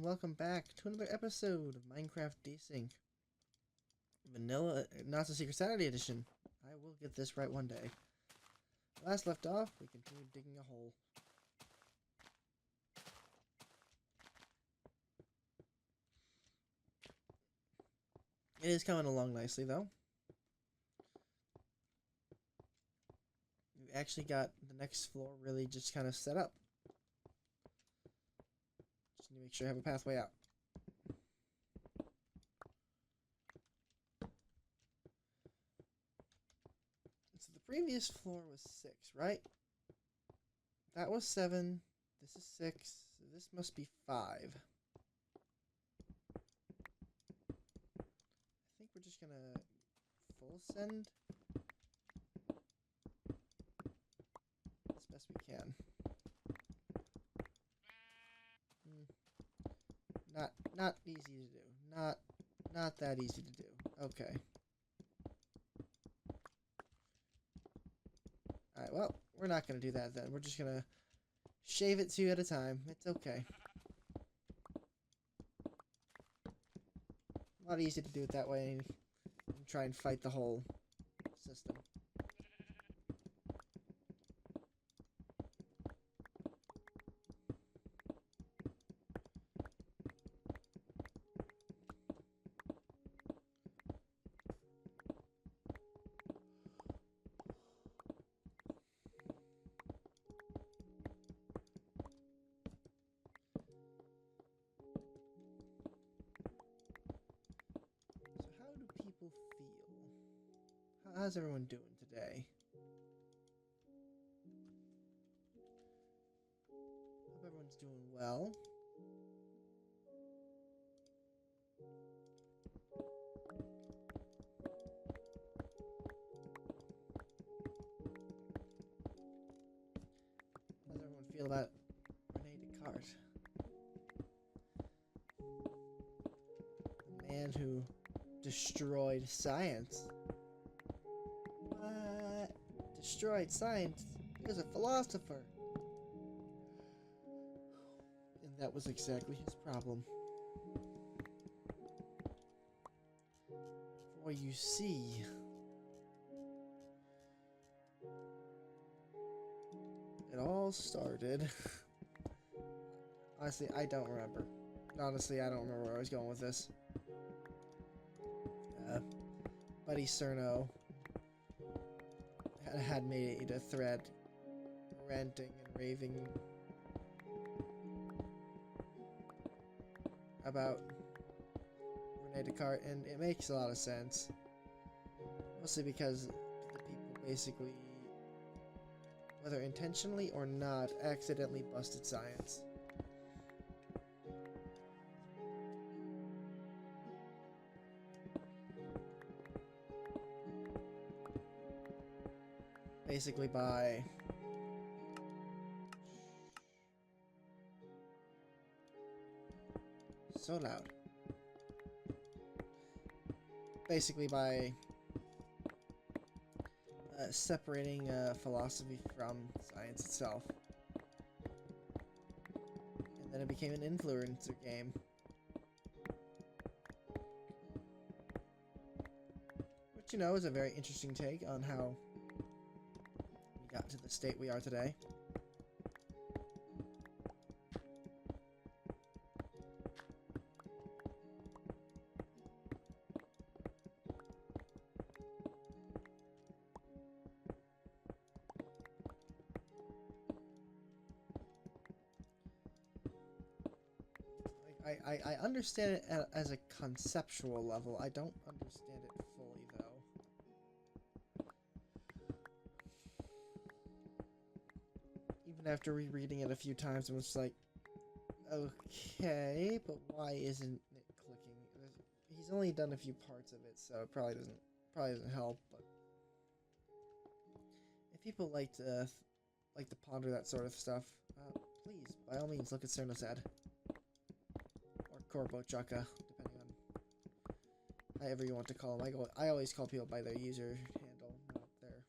and welcome back to another episode of Minecraft Desync. Vanilla, not the Secret Saturday edition. I will get this right one day. Last left off, we continued digging a hole. It is coming along nicely, though. We've actually got the next floor really just kind of set up. Just need to make sure I have a pathway out. So the previous floor was 6, right? That was 7. This is 6. So this must be 5. I think we're just gonna full send as best we can. Not easy to do. Not that easy to do. Okay. Alright, well, we're not gonna do that then. We're just gonna shave it 2 at a time. It's okay. A lot easier to do it that way and try and fight the whole system. How's everyone doing today? Hope everyone's doing well. How's everyone feel about Rene Descartes? The man who destroyed science. Destroyed science. He was a philosopher. And that was exactly his problem. For you see, it all started. Honestly, I don't remember. Honestly, I don't remember where I was going with this. Buddy Cerno had made a thread ranting and raving about Rene Descartes, and it makes a lot of sense. Mostly because the people basically, whether intentionally or not, accidentally busted science. Basically by so loud. Basically by separating philosophy from science itself. And then it became an influencer game. Which, you know, is a very interesting take on how got to the state we are today. I understand it as a conceptual level. I don't understand it fully, though. Even after rereading it a few times, it was like, okay, but why isn't it clicking? He's only done a few parts of it, so it probably doesn't help. But if people like to ponder that sort of stuff, please, by all means, look at Cerno's ad or Corbo Chaka, depending on however you want to call them. I always call people by their user handle, not their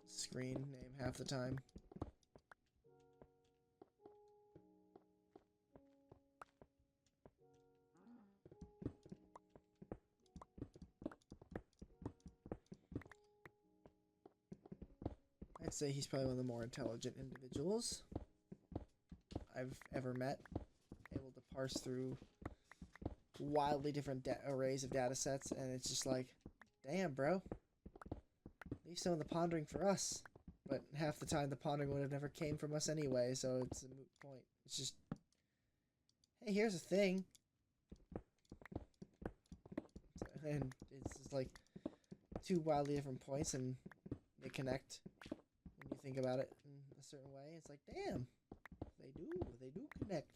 screen name half the time. I'd say he's probably one of the more intelligent individuals I've ever met, able to parse through wildly different arrays of data sets, and it's just like, damn, bro. Leave some of the pondering for us. But half the time the pondering would have never came from us anyway, so it's a moot point. It's just, hey, here's a thing. And it's just like two wildly different points, and they connect when you think about it in a certain way. It's like, damn, they do connect.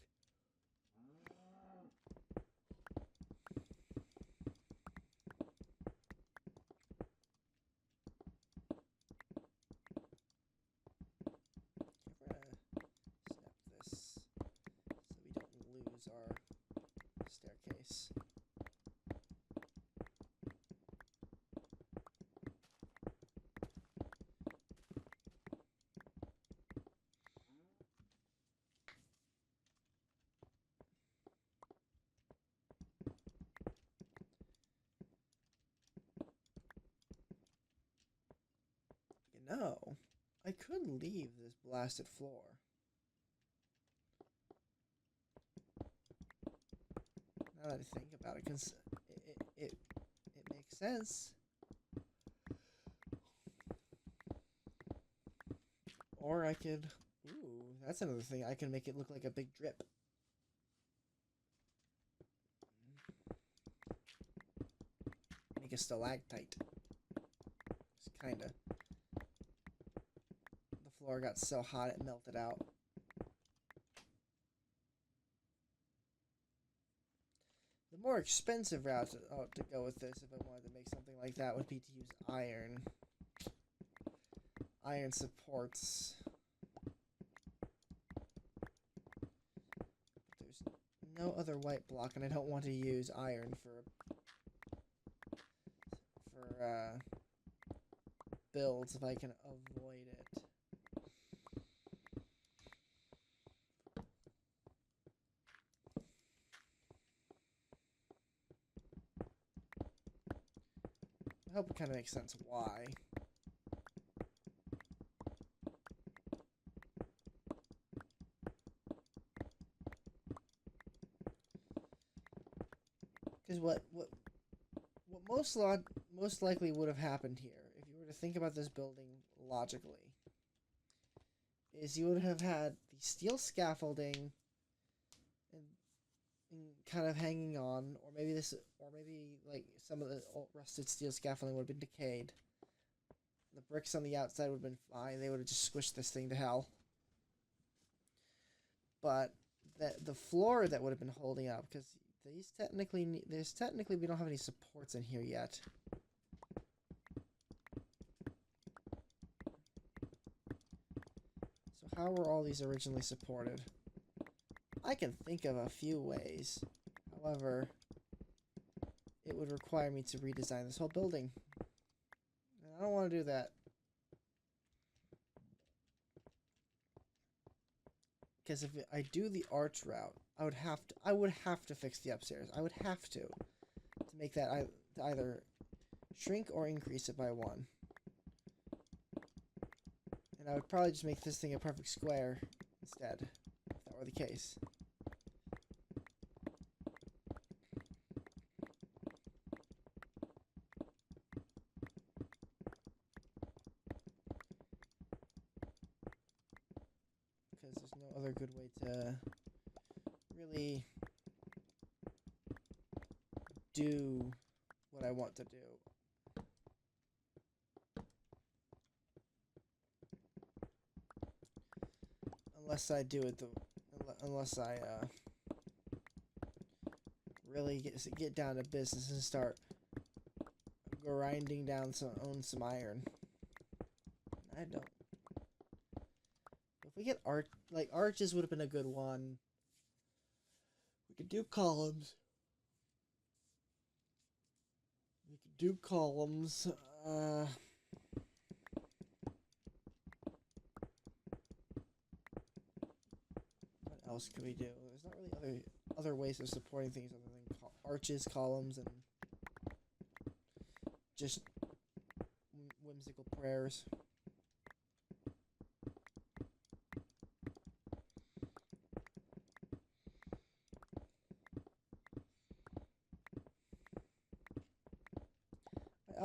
We're gonna snap this so we don't lose our staircase. No, I could leave this blasted floor. Now that I think about it, because it makes sense. Or I could, ooh, that's another thing. I can make it look like a big drip. Make a stalactite. It's kinda. The floor got so hot it melted out. The more expensive route to go with this, if I wanted to make something like that, would be to use iron. Iron supports. But there's no other white block, and I don't want to use iron for builds if I can avoid it. I hope it kind of makes sense why. Because what most likely would have happened here, if you were to think about this building logically, is you would have had the steel scaffolding and kind of hanging on, or maybe like some of the old rusted steel scaffolding would have been decayed. The bricks on the outside would have been fine. They would have just squished this thing to hell. But the floor that would have been holding up, because there's technically we don't have any supports in here yet. So how were all these originally supported? I can think of a few ways. However, it would require me to redesign this whole building. And I don't want to do that. Because if I do the arch route, I would have to fix the upstairs. I would have to make that either shrink or increase it by 1. And I would probably just make this thing a perfect square instead, if that were the case. Because there's no other good way to really do what I want to do. Unless I do it unless I really get down to business and start grinding down some iron. I don't. If we get arches would have been a good one. We could do columns. What else could we do? There's not really other ways of supporting things other than arches, columns, and just whimsical prayers.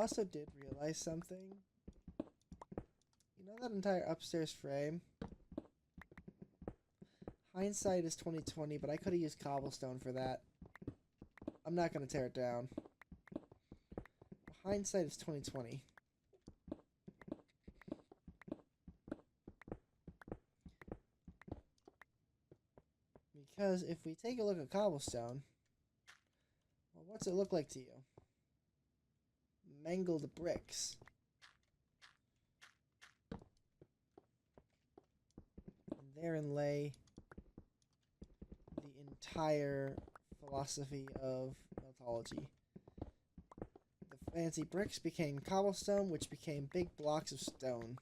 also did realize something. You know that entire upstairs frame? Hindsight is 2020, but I could have used cobblestone for that. I'm not going to tear it down. Hindsight is 2020. Because if we take a look at cobblestone, well, what's it look like to you? Mangled bricks. And therein lay the entire philosophy of mythology. The fancy bricks became cobblestone, which became big blocks of stone.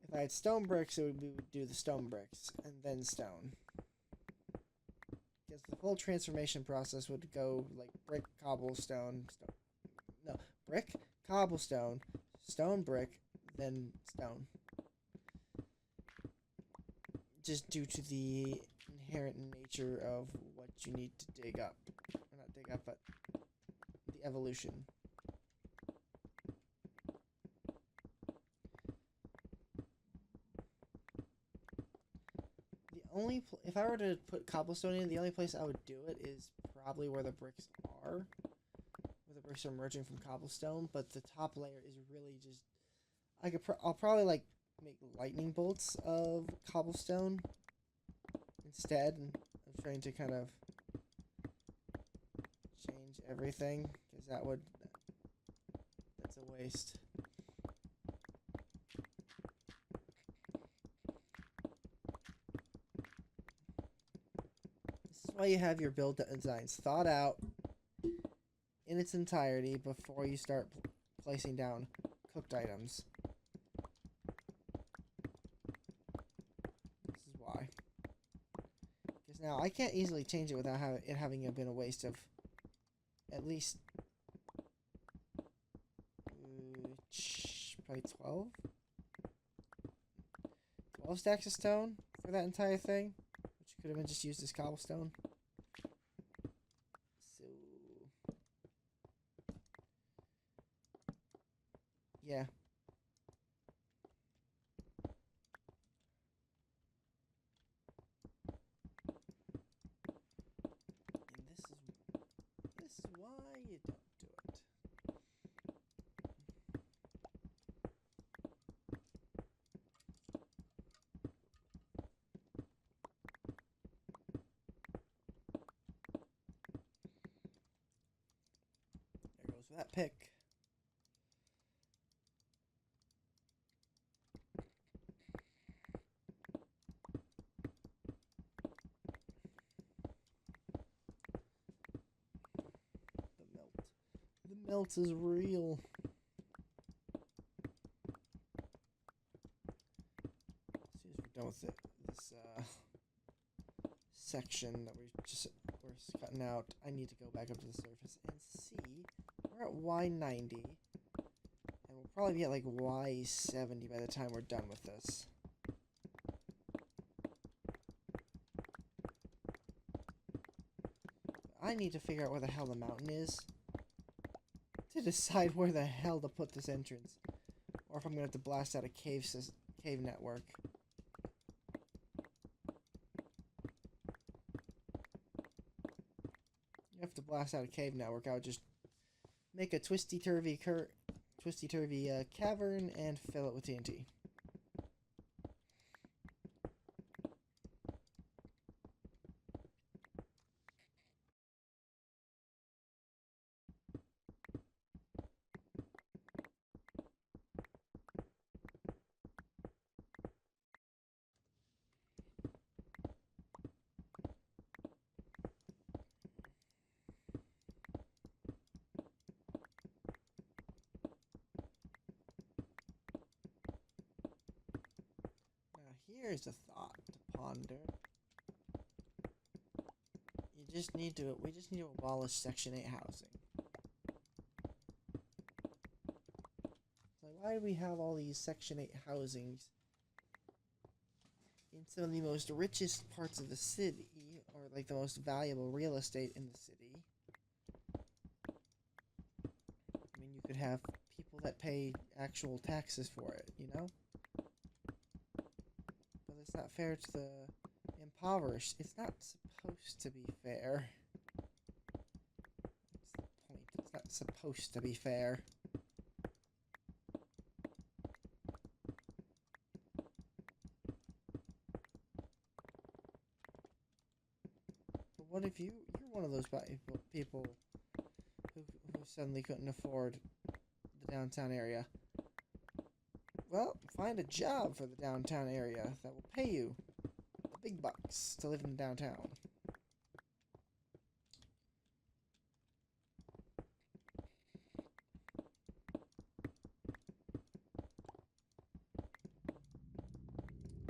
If I had stone bricks, we would do the stone bricks, and then stone. Because the full transformation process would go like brick, cobblestone, stone. No, brick, cobblestone, stone brick, then stone. Just due to the inherent nature of what you need to dig up. Or not dig up, but the evolution. If I were to put cobblestone in, the only place I would do it is probably where the bricks are. Where the bricks are emerging from cobblestone, but the top layer is really just... I'll probably like make lightning bolts of cobblestone instead. And I'm trying to kind of change everything, because that's a waste. Why you have your build designs thought out in its entirety before you start placing down cooked items. This is why. Because now I can't easily change it without it having been a waste of at least probably 12 stacks of stone for that entire thing. Could have been just used as cobblestone. So, yeah. And this is why you don't do it. That pick. The melt is real. As soon as we're done with this section that we're cutting out, I need to go back up to the surface and see. We're at Y90, and we'll probably be at like Y70 by the time we're done with this. I need to figure out where the hell the mountain is to decide where the hell to put this entrance, or if I'm gonna have to blast out a cave network. You have to blast out a cave network. I would just make a twisty-turvy cavern and fill it with TNT. Here's a thought to ponder. We just need to abolish Section 8 housing. So why do we have all these Section 8 housings in some of the most richest parts of the city, or like the most valuable real estate in the city? could have people that pay actual taxes for it, you know? But it's not fair to the impoverished. It's not supposed to be fair. That's the point. It's not supposed to be fair. But what if you're one of those people who suddenly couldn't afford the downtown area? Well, find a job for the downtown area that will pay you the big bucks to live in downtown.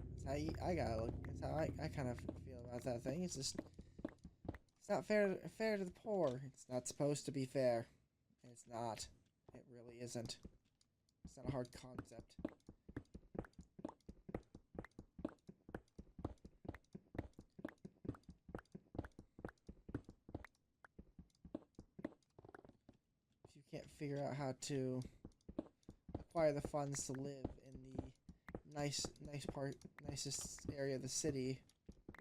That's how I gotta look. That's how I kind of feel about that thing. It's just, it's not fair to the poor. It's not supposed to be fair. And it's not. It really isn't. It's not a hard concept. If you can't figure out how to acquire the funds to live in the nicest area of the city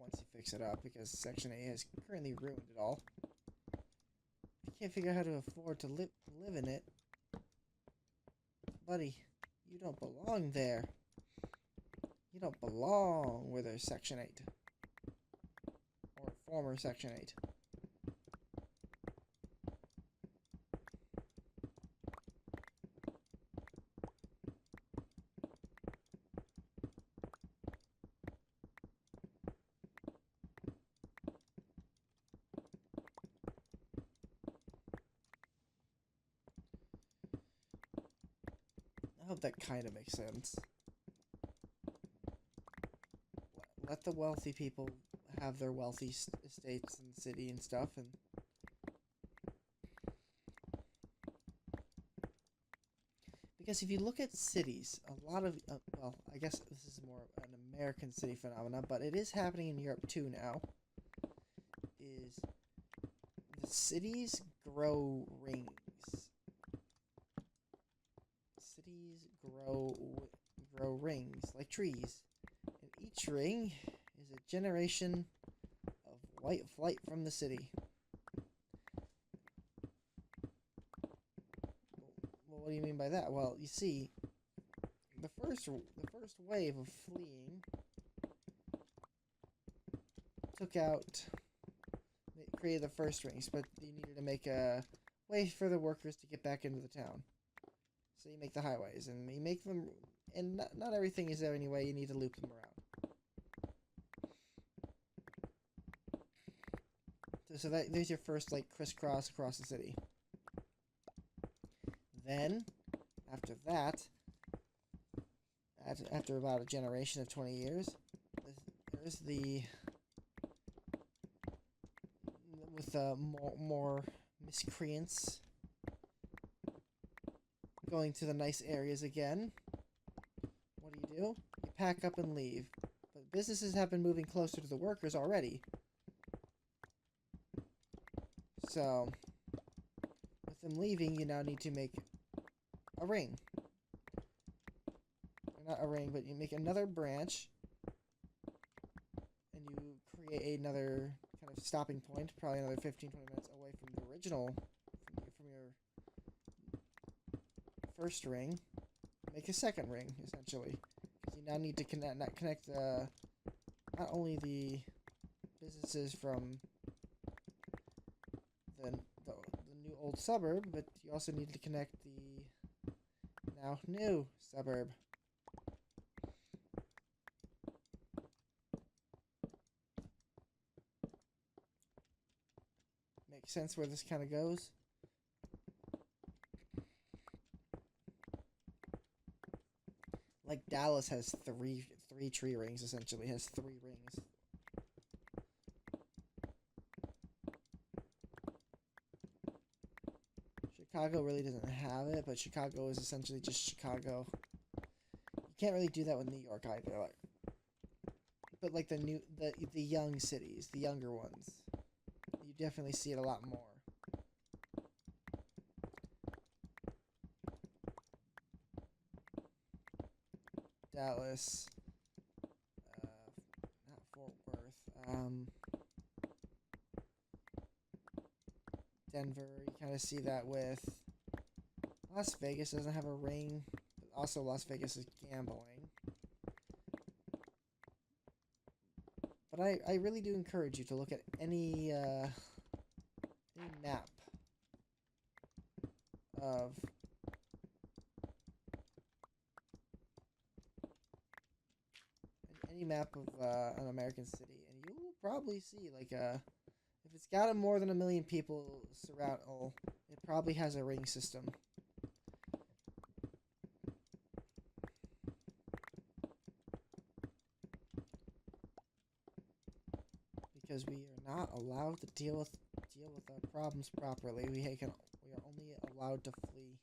once you fix it up, because Section 8 has currently ruined it all. If you can't figure out how to afford to live in it, buddy, you don't belong there. You don't belong where there's Section 8. Or former Section 8. I hope that kind of makes sense. Let the wealthy people have their wealthy estates in the city and stuff, and because if you look at cities, a lot of well, I guess this is more an American city phenomenon, but it is happening in Europe too now. Is the cities grow rings? Cities grow rings like trees, and each ring is a generation of white flight from the city. Well, what do you mean by that? Well, you see, the first wave of fleeing created the first rings, but you needed to make a way for the workers to get back into the town. So you make the highways, and you make them, and not everything is there anyway, you need to loop them around. So there's your first, like, crisscross across the city. Then, after that, after about a generation of 20 years, there's with more miscreants going to the nice areas again. What do? You pack up and leave. But businesses have been moving closer to the workers already. So, with them leaving, you now need to make a ring. Or not a ring, but you make another branch, and you create another kind of stopping point, probably another 15-20 minutes away from the original, from your first ring. Make a second ring, essentially, because you now need to connect not only the businesses from the new old suburb, but you also need to connect the now new suburb. Makes sense where this kind of goes? Like Dallas has three tree rings, essentially. It has 3 rings. Chicago really doesn't have it, but Chicago is essentially just Chicago. You can't really do that with New York either. But like the young cities, the younger ones, you definitely see it a lot more. Dallas, not Fort Worth, Denver. You kind of see that with Las Vegas doesn't have a ring, but also Las Vegas is gambling. But I really do encourage you to look at any map of an American city, and you will probably see like if it's got more than 1 million people surround, it probably has a ring system. Because we are not allowed to deal with our problems properly. We are only allowed to flee.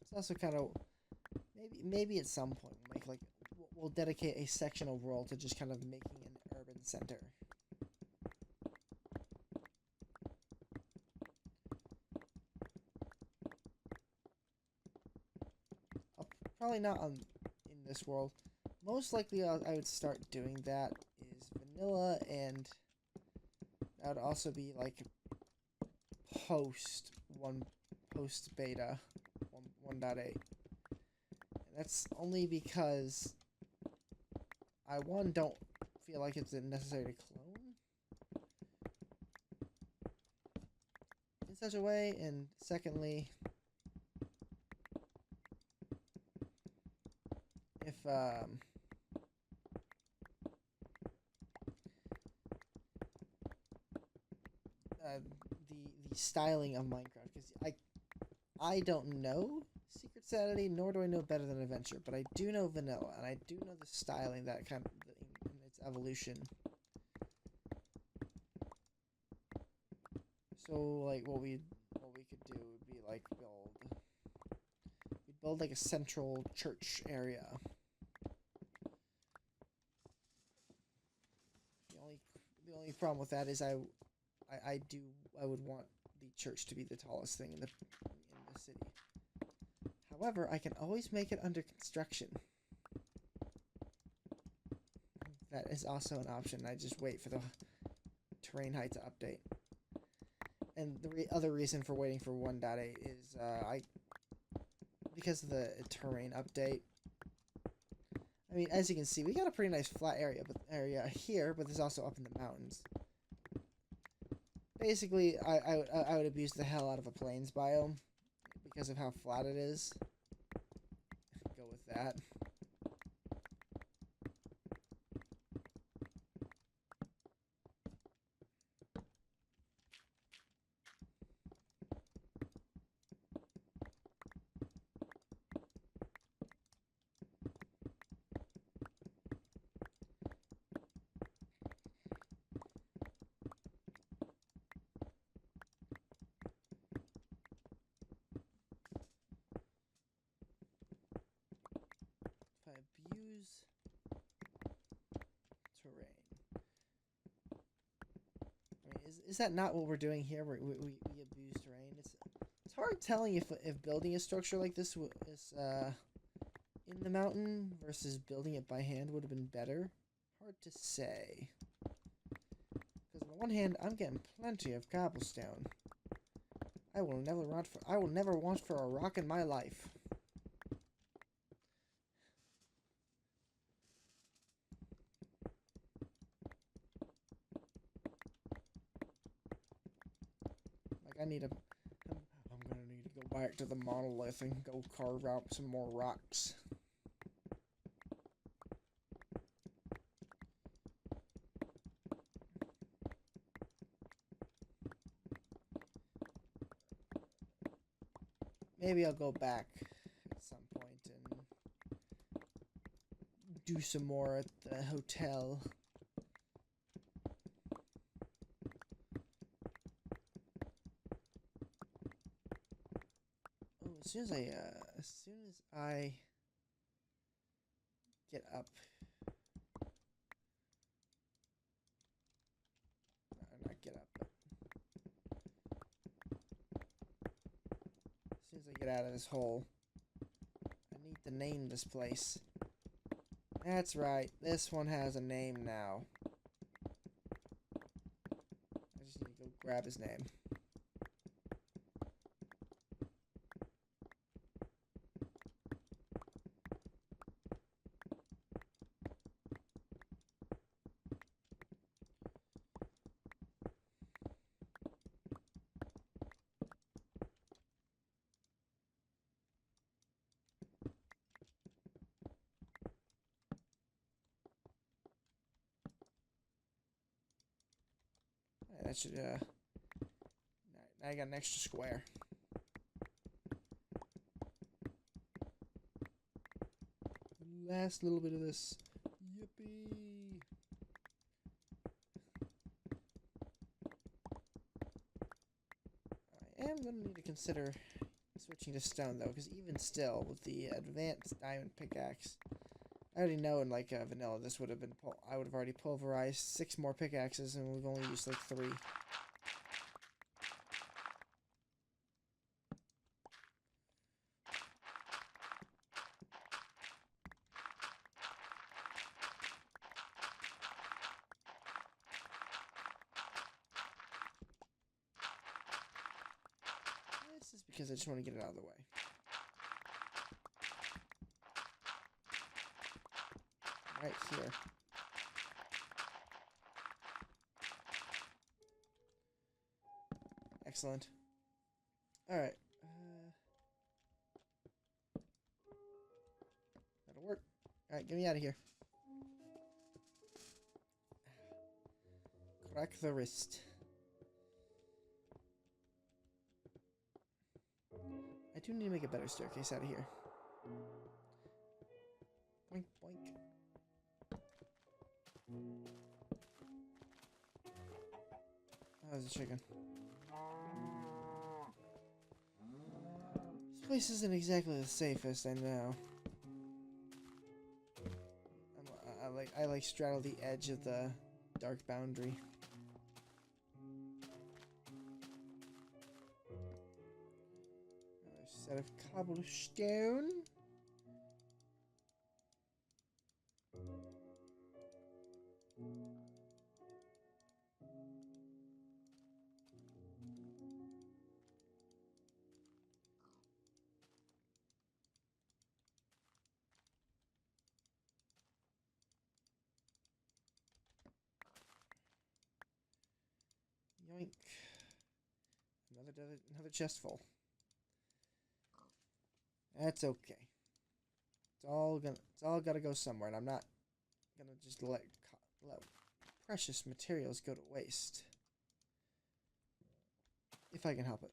It's also kind of maybe at some point we'll dedicate a sectional world to just kind of making an urban center. Probably not in this world. Most likely I would start doing that is vanilla, and that would also be like post beta 1.8. And that's only because I don't feel like it's necessary to clone in such a way, and secondly, if the styling of Minecraft, because I don't know Secret Sanity, nor do I know better than Adventure, but I do know vanilla, and I do know the styling that kind of in its evolution. So like what we could do would be like build like a central church area. The only problem with that is I would want the church to be the tallest thing in the city. However, I can always make it under construction. That is also an option. I just wait for the terrain height to update. And the other reason for waiting for 1.8 is because of the terrain update. I mean, as you can see, we got a pretty nice flat area here, but there's also up in the mountains. Basically, I would abuse the hell out of a plains biome because of how flat it is. Go with that. Abuse terrain. I mean, is that not what we're doing here? We abuse terrain. It's hard telling if building a structure like this is in the mountain versus building it by hand would have been better. Hard to say. Because on the one hand, I'm getting plenty of cobblestone. I will never want for a rock in my life. I'm gonna need to go back to the monolith and go carve out some more rocks. Maybe I'll go back at some point and do some more at the hotel. soon as I get up, not get up, but as soon as I get out of this hole, I need to name this place. That's right, this one has a name now. I just need to go grab his name. That should, now I got an extra square. Last little bit of this. Yippee! I am going to need to consider switching to stone, though, because even still, with the advanced diamond pickaxe, I already know in, like, vanilla, this would have been, I would have already pulverized 6 more pickaxes, and we've only used, like, 3. This is because I just want to get it out of the way. Right here. Excellent. Alright. That'll work. Alright, get me out of here. Crack the wrist. I do need to make a better staircase out of here. Boink, boink. Oh, there's a chicken. This place isn't exactly the safest, I know. I like straddle the edge of the dark boundary. Another set of cobblestone. Yoink. Another chest full. That's okay. It's all gotta go somewhere, and I'm not gonna just let precious materials go to waste. If I can help it.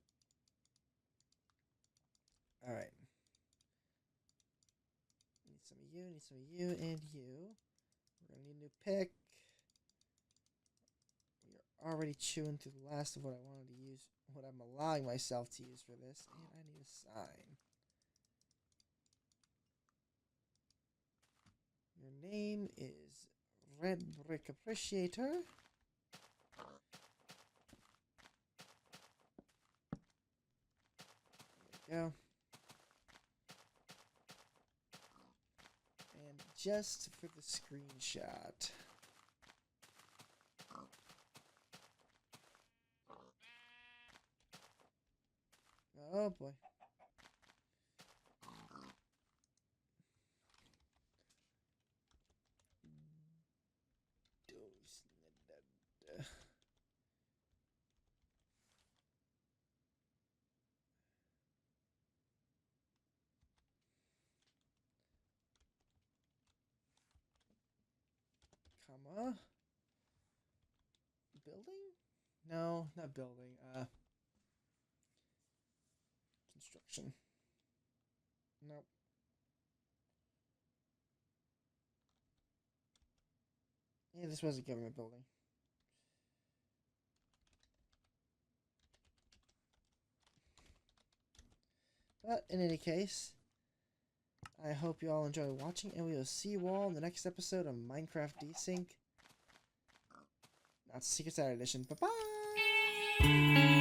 Alright. Need some of you, and you. We're gonna need a new pick. We're already chewing through the last of what I wanted to use, what I'm allowing myself to use for this, and I need a sign. Your name is Red Brick Appreciator. There we go. And just for the screenshot. Oh boy. Comma. Building? No, not building. Construction. Nope. Yeah, this was a government building. But in any case, I hope you all enjoy watching, and we will see you all in the next episode of Minecraft Desync. Not Secret Saturday Edition. Bye-bye!